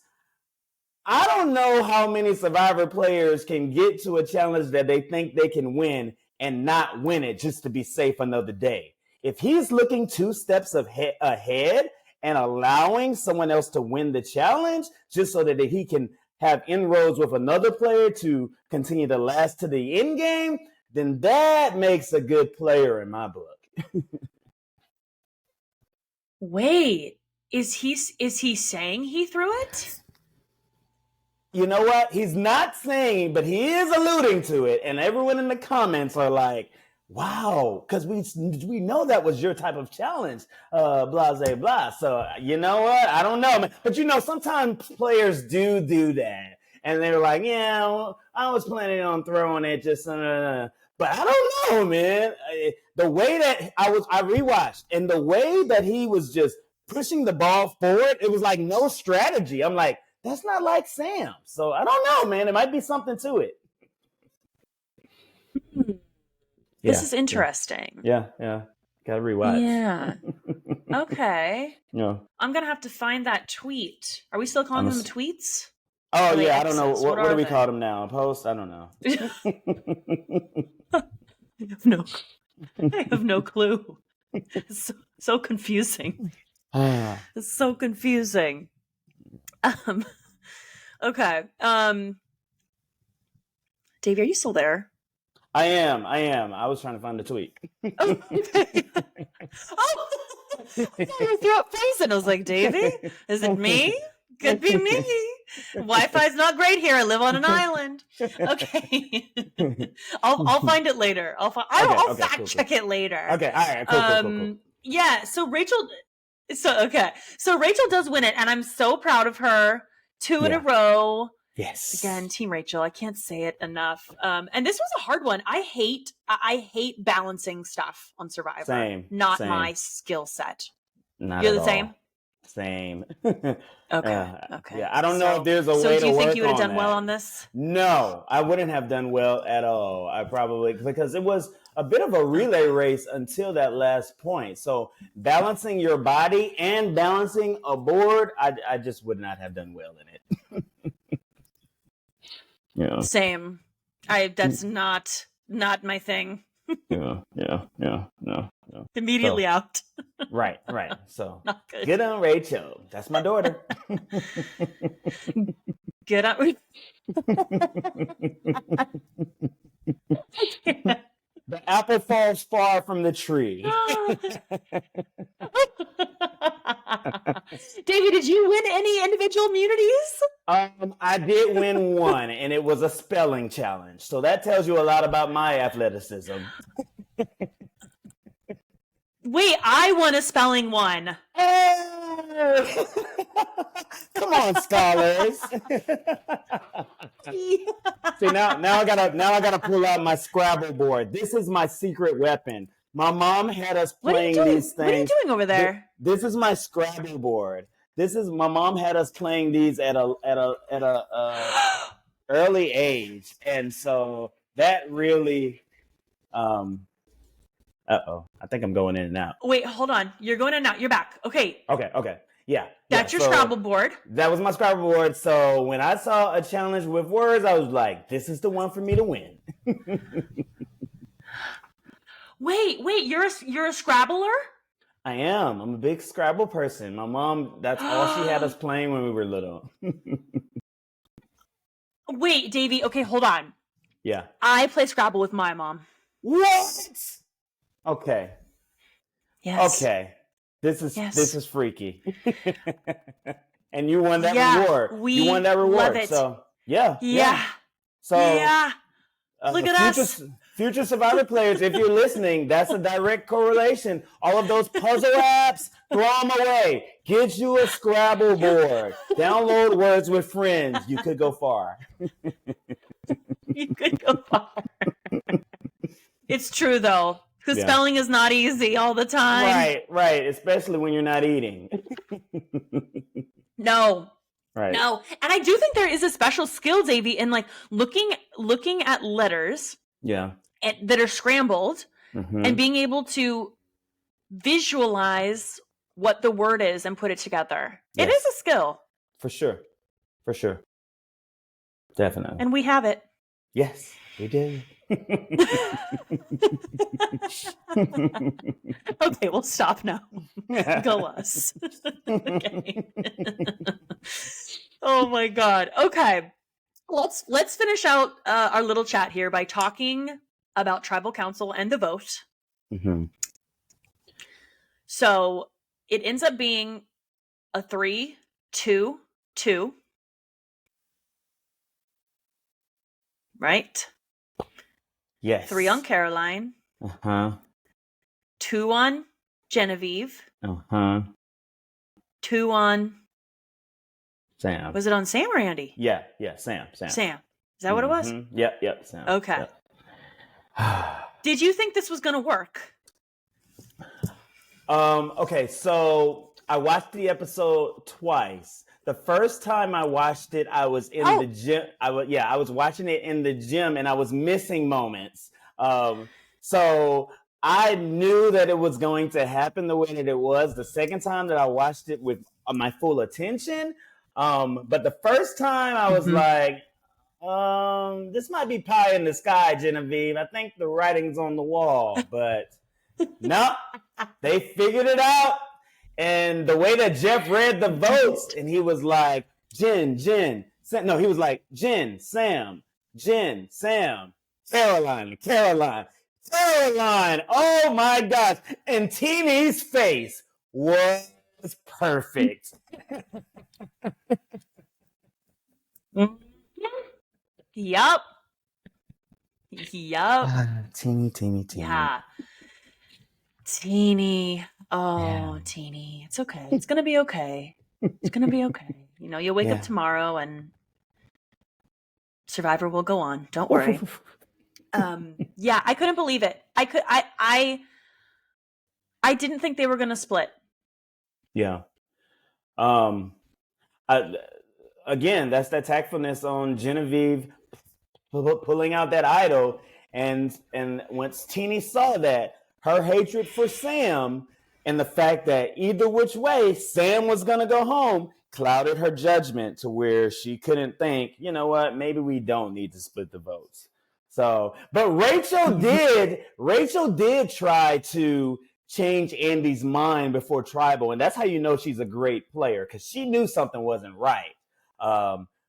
I don't know how many Survivor players can get to a challenge that they think they can win and not win it just to be safe another day. If he's looking 2 steps ahead and allowing someone else to win the challenge just so that he can have inroads with another player to continue to last to the end game, then that makes a good player in my book. Wait, is he saying he threw it? You know what? He's not saying, but he is alluding to it. And everyone in the comments are like, wow, because we know that was your type of challenge, blah, blah, blah. So, you know what? I don't know, man. But, sometimes players do that. And they're like, yeah, I was planning on throwing it just, but I don't know, man. The way that I rewatched, and the way that he was just pushing the ball forward, it was like no strategy. I'm like, that's not like Sam. So I don't know, man. There might be something to it. This is interesting. Yeah. Gotta rewatch. Yeah. Okay. Yeah. I'm gonna have to find that tweet. Are we still calling them tweets? Oh yeah, I don't know. What do we call them now? A post? I don't know. I have no clue. It's so confusing. It's so confusing. Okay. Davie, are you still there? I am. I was trying to find the tweet. Oh, okay. Oh, I thought you threw up face, and I was like, Davie, is it me? Could be me. Wi-Fi's not great here. I live on an island. Okay. I'll find it later. I'll fact check it later. Okay. All right. Cool. Yeah. So Rachel does win it, and I'm so proud of her. 2 in a row. Yes. Again, Team Rachel. I can't say it enough. And this was a hard one. I hate balancing stuff on Survivor. Same. Not my skill set. Not You're at the same? all. Same. Okay. Yeah, I don't know if there's a way to work on that. So do you think you would have done well on this? No, I wouldn't have done well at all. I probably, because it was a bit of a relay race until that last point. So balancing your body and balancing a board, I just would not have done well in it. Yeah. Same. That's not my thing. Yeah. No. Immediately out. Right. So not good. Good on Rachel. That's my daughter. Get up. The apple falls far from the tree. Davie, did you win any individual immunities? I did win one, and it was a spelling challenge. So that tells you a lot about my athleticism. Wait, I won a spelling one. Hey! Come on, scholars. See, now I gotta pull out my Scrabble board. This is my secret weapon. My mom had us playing these things. What are you doing over there? This is my Scrabble board. My mom had us playing these at a early age, and so that really. I think I'm going in and out. Wait, hold on. You're going in and out. You're back. Okay. Okay. Yeah. That's your Scrabble board. That was my Scrabble board. So when I saw a challenge with words, I was like, this is the one for me to win. Wait, you're a Scrabbler? I am. I'm a big Scrabble person. My mom, that's all she had us playing when we were little. Wait, Davie, okay, hold on. Yeah. I play Scrabble with my mom. What? Okay. Yes. Okay. This is freaky. And you won that reward. You won that reward. Love it. So yeah. So look at us. Future Survivor players, if you're listening, that's a direct correlation. All of those puzzle apps, throw them away. Get you a Scrabble board. Download Words with Friends. You could go far. You could go far. It's true though. Because spelling is not easy all the time. Right. Especially when you're not eating. No. Right. No. And I do think there is a special skill, Davie, in like looking at letters that are scrambled and being able to visualize what the word is and put it together. Yes. It is a skill. For sure. Definitely. And we have it. Yes, we do. Okay, we'll stop now. Go us. Okay. Oh my God. Okay. Let's finish out our little chat here by talking about tribal council and the vote. Mm-hmm. So it ends up being a 3-2-2. Right? Yes. 3 on Caroline. 2 on Genevieve. 2 on Sam. Was it on Sam or Andy? Yeah, Sam. Is that what it was? Yep, Sam. Okay. Yep. Did you think this was going to work? Okay, so I watched the episode twice. The first time I watched it, I was in the gym. I was watching it in the gym, and I was missing moments. So I knew that it was going to happen the way that it was. The second time that I watched it with my full attention, but the first time I was like, this might be pie in the sky, Genevieve. I think the writing's on the wall, but no, they figured it out. And the way that Jeff read the votes, and he was like, Jen, Sam. No, he was like, Jen, Sam, Caroline. Oh my gosh. And Teeny's face was perfect. Yup. Teeny. Yeah. Teeny. Oh, yeah. Teeny. It's okay. It's going to be okay. You know, you'll wake up tomorrow and Survivor will go on. Don't worry. Yeah, I couldn't believe it. I didn't think they were going to split. Yeah. Again, that's that tactfulness on Genevieve pulling out that idol. And once Teeny saw that, her hatred for Sam and the fact that either which way Sam was going to go home clouded her judgment to where she couldn't think, you know what, maybe we don't need to split the votes. So, but Rachel did try to change Andy's mind before Tribal. And that's how you know she's a great player, because she knew something wasn't right.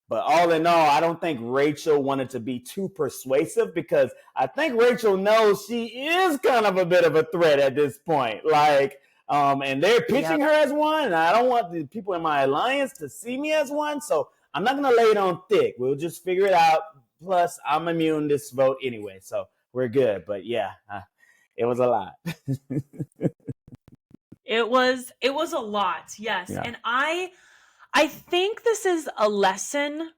But all in all, I don't think Rachel wanted to be too persuasive because I think Rachel knows she is kind of a bit of a threat at this point. Like, and they're pitching her as one, and I don't want the people in my alliance to see me as one, so I'm not going to lay it on thick. We'll just figure it out. Plus, I'm immune this vote anyway, so we're good. But yeah, it was a lot. It was a lot, yes. Yeah. And I think this is a lesson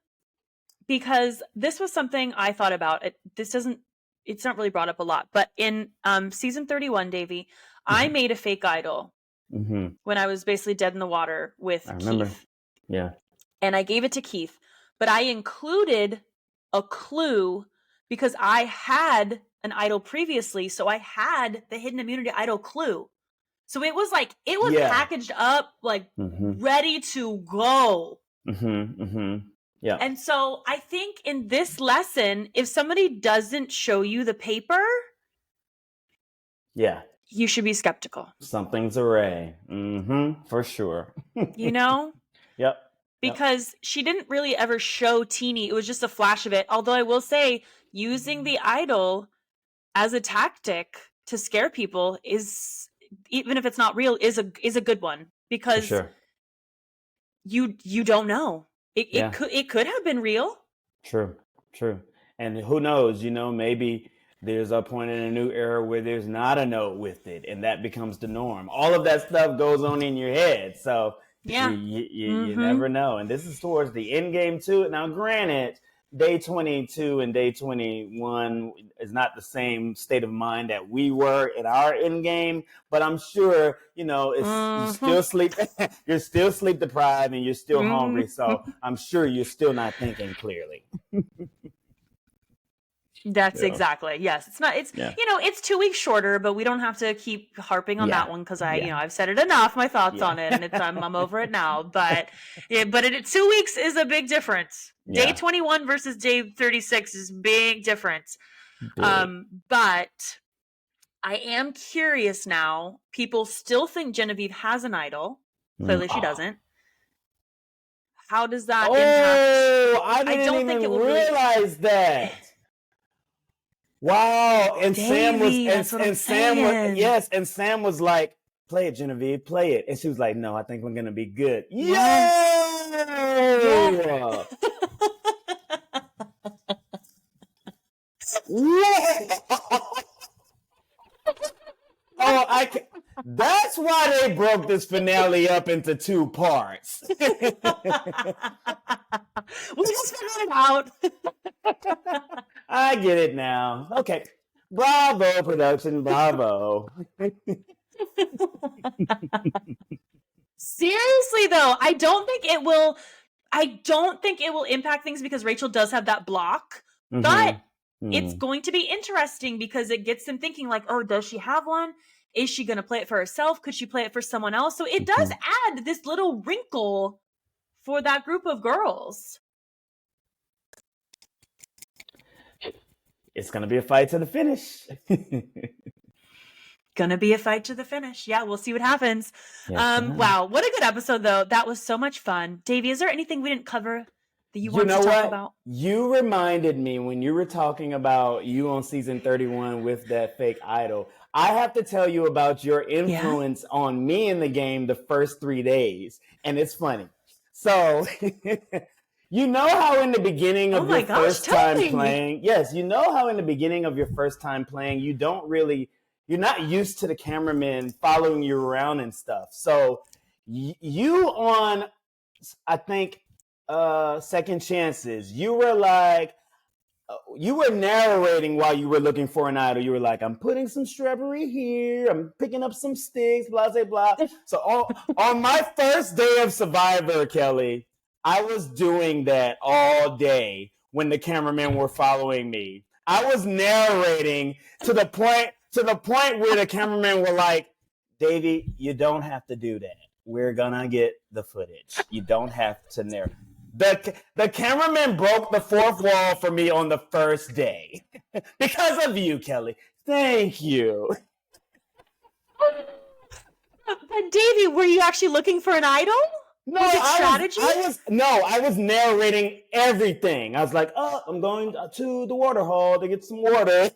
because this was something I thought about. It's not really brought up a lot, but in season 31, Davie, I made a fake idol when I was basically dead in the water with Keith. Yeah. And I gave it to Keith, but I included a clue because I had an idol previously, so I had the hidden immunity idol clue. So it was packaged up, like ready to go. Yeah. And so I think in this lesson, if somebody doesn't show you the paper, you should be skeptical. Something's array. For sure. You know? Yep. Because she didn't really ever show Teeny. It was just a flash of it. Although I will say, using the idol as a tactic to scare people is, even if it's not real, is a good one. Because you don't know. It could have been real. True. And who knows, maybe there's a point in a new era where there's not a note with it, and that becomes the norm. All of that stuff goes on in your head. So you never know. And this is towards the end game too. Now, granted, day 22 and day 21 is not the same state of mind that we were in our end game, but I'm sure, you still sleep, you're still sleep deprived and you're still hungry. So I'm sure you're still not thinking clearly. That's exactly. Yes. It's 2 weeks shorter, but we don't have to keep harping on that one because I've said it enough, my thoughts on it, and I'm over it now. But 2 weeks is a big difference. Day 21 versus day 36 is big difference. But I am curious now. People still think Genevieve has an idol. Clearly she doesn't. How does that impact? I didn't even realize that. Wow. And Davie, Sam was like, play it, Genevieve, play it. And she was like, no, I think we're going to be good. Yeah. That's why they broke this finale up into 2 parts. We just figured it out. I get it now. Okay. Bravo, production. Bravo. Seriously, though, I don't think it will impact things because Rachel does have that block. But it's going to be interesting because it gets them thinking like, oh, does she have one? Is she going to play it for herself? Could she play it for someone else? So it does add this little wrinkle for that group of girls. It's going to be a fight to the finish. Gonna be a fight to the finish. Yeah, we'll see what happens. Wow, what a good episode, though. That was so much fun. Davie, is there anything we didn't cover that you wanted to talk about? You reminded me when you were talking about you on season 31 with that fake idol. I have to tell you about your influence on me in the game the first 3 days. And it's funny. So, you know how in the beginning of your first time playing, you're not used to the cameramen following you around and stuff. So you on, I think, Second Chances, you were narrating while you were looking for an idol. You were like, I'm putting some shrubbery here. I'm picking up some sticks, blah, blah, blah. So on my first day of Survivor, Kelley, I was doing that all day when the cameramen were following me. I was narrating to the point where the cameramen were like, Davie, you don't have to do that. We're gonna get the footage. You don't have to narrate. The cameraman broke the fourth wall for me on the first day. Because of you, Kelley. Thank you. But Davie, were you actually looking for an idol? No, Was it strategy? I was narrating everything. I was like, oh, I'm going to the water hole to get some water.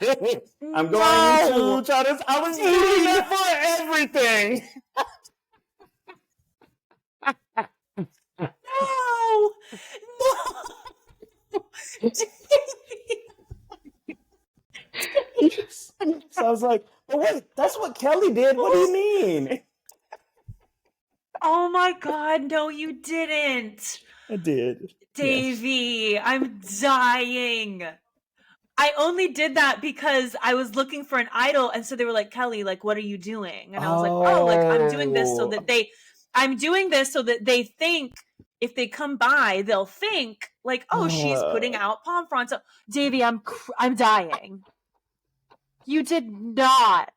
I'm going to try this. I was doing that for everything. No. So I was like, but wait, that's what Kelley did. What do you mean? Oh my God, no, you didn't. I did. Davie, yes. I'm dying. I only did that because I was looking for an idol, and so they were like, Kelley, like, what are you doing? And I was like, oh, like, I'm doing this so that they think if they come by, they'll think like, oh, she's putting out palm fronds. So, Davie, I'm dying. You did not.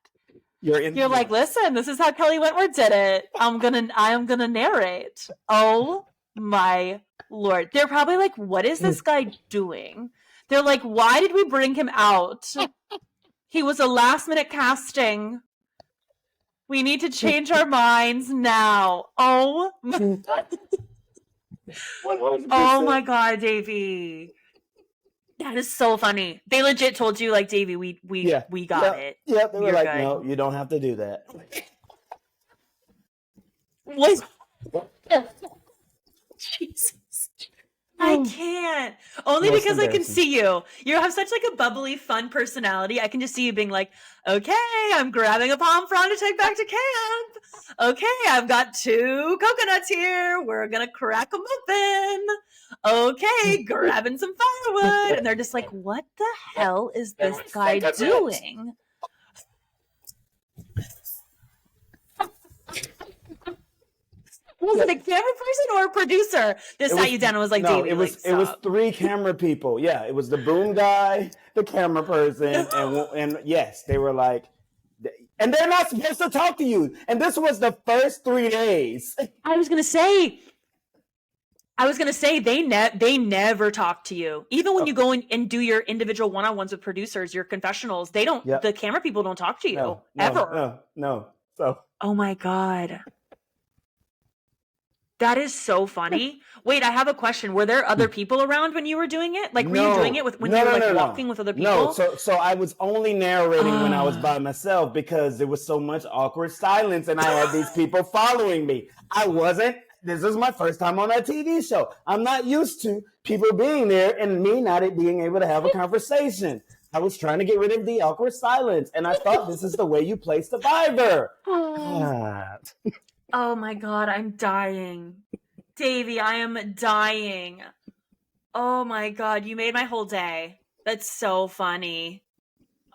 You're like, listen, this is how Kelley Wentworth did it. I am gonna narrate. Oh my Lord. They're probably like, what is this guy doing? They're like, why did we bring him out? He was a last minute casting. We need to change our minds now. Oh my Oh my God, Davie. That is so funny. They legit told you, like, Davie, we got it. Yeah, they were like, good. No, you don't have to do that. What? Jesus. I can't. Only Most because I can see you. You have such like a bubbly, fun personality. I can just see you being like, okay, I'm grabbing a palm frond to take back to camp. Okay, I've got 2 coconuts here. We're going to crack them open. Okay, grabbing some firewood. And they're just like, what the hell is this guy doing? Was it a camera person or a producer that sat you down and was like, Davie, it was 3 camera people. Yeah, it was the boom guy, the camera person, and yes, they were like, and they're not supposed to talk to you. And this was the first 3 days. I was gonna say they never talk to you. Even when you go in and do your individual one-on-ones with producers, your confessionals, they don't. Yep. The camera people don't talk to you ever. No. So. Oh my God. That is so funny. Wait, I have a question. Were there other people around when you were doing it? Like, were you doing it when you were walking with other people? No, so I was only narrating when I was by myself because there was so much awkward silence and I had these people following me. This is my first time on a TV show. I'm not used to people being there and me not being able to have a conversation. I was trying to get rid of the awkward silence and I thought this is the way you play Survivor. God. Oh my God, I'm dying. Davie, I am dying. Oh my God, you made my whole day. That's so funny.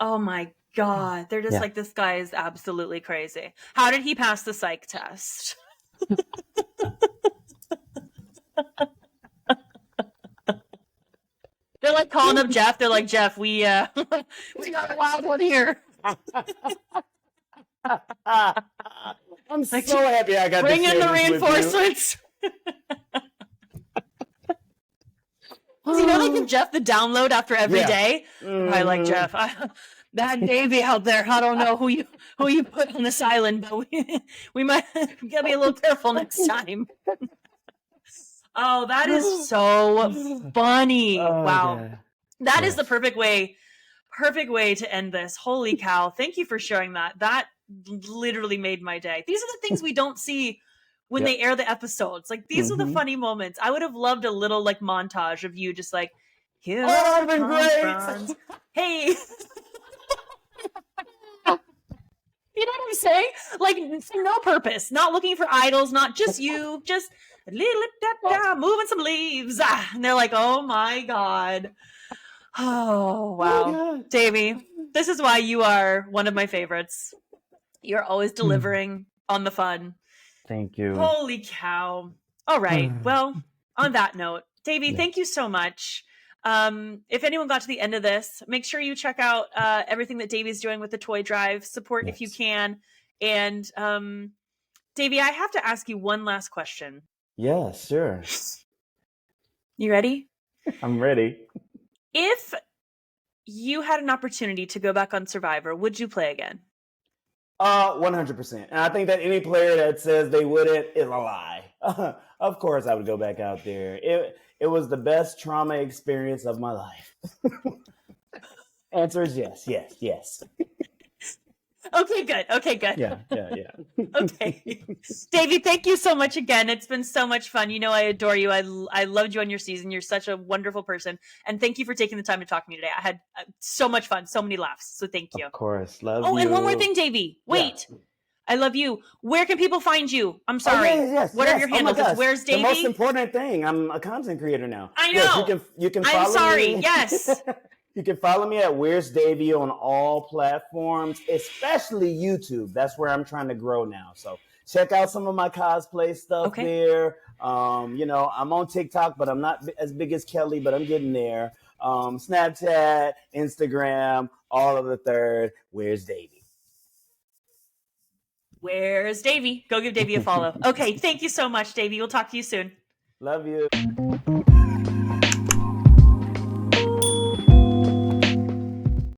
Oh my God. They're just like, this guy is absolutely crazy. How did he pass the psych test? They're like calling up Jeff. They're like, Jeff, we got a wild one here. I'm so happy I got bring in the reinforcements. You know, they give Jeff the download after every day. I like Jeff. That Davie out there. I don't know who you put on this island, but we might gotta be a little careful next time. Oh, that is so funny! Wow, God. That is the perfect way to end this. Holy cow! Thank you for sharing that. That literally made my day. These are the things we don't see when they air the episodes. Like, these are the funny moments. I would have loved a little like montage of you just like, here that'd been great. Hey. You know what I'm saying? Like, for no purpose, not looking for idols, not just you, just moving some leaves. And they're like, oh my God. Oh, wow. Oh, Davie, this is why you are one of my favorites. You're always delivering on the fun. Thank you. Holy cow. All right. Well, on that note, Davie, thank you so much. If anyone got to the end of this, make sure you check out everything that Davie's doing with the toy drive. Support if you can. And Davie, I have to ask you one last question. Yeah, sure. You ready? I'm ready. If you had an opportunity to go back on Survivor, would you play again? 100%. And I think that any player that says they wouldn't is a lie. Of course, I would go back out there. It was the best trauma experience of my life. Answer is yes, yes, yes. Okay, good. Okay, good. Yeah. Okay. Davie, thank you so much again. It's been so much fun. You know, I adore you. I loved you on your season. You're such a wonderful person. And thank you for taking the time to talk to me today. I had so much fun, so many laughs. So thank you. Of course. Love Oh, you. and one more thing, Davie. Wait. Yeah. I love you. Where can people find you? I'm sorry. Yes. What are your handles? Oh, Where's Davie? The most important thing. I'm a content creator now. I know. Yes, you can follow me. I'm sorry. Yes. You can follow me at Where's Davie on all platforms, especially YouTube. That's where I'm trying to grow now. So check out some of my cosplay stuff there. You know, I'm on TikTok, but I'm not as big as Kelley, but I'm getting there. Snapchat, Instagram, all of the third. Where's Davie? Where's Davie? Go give Davie a follow. Okay, thank you so much, Davie. We'll talk to you soon. Love you.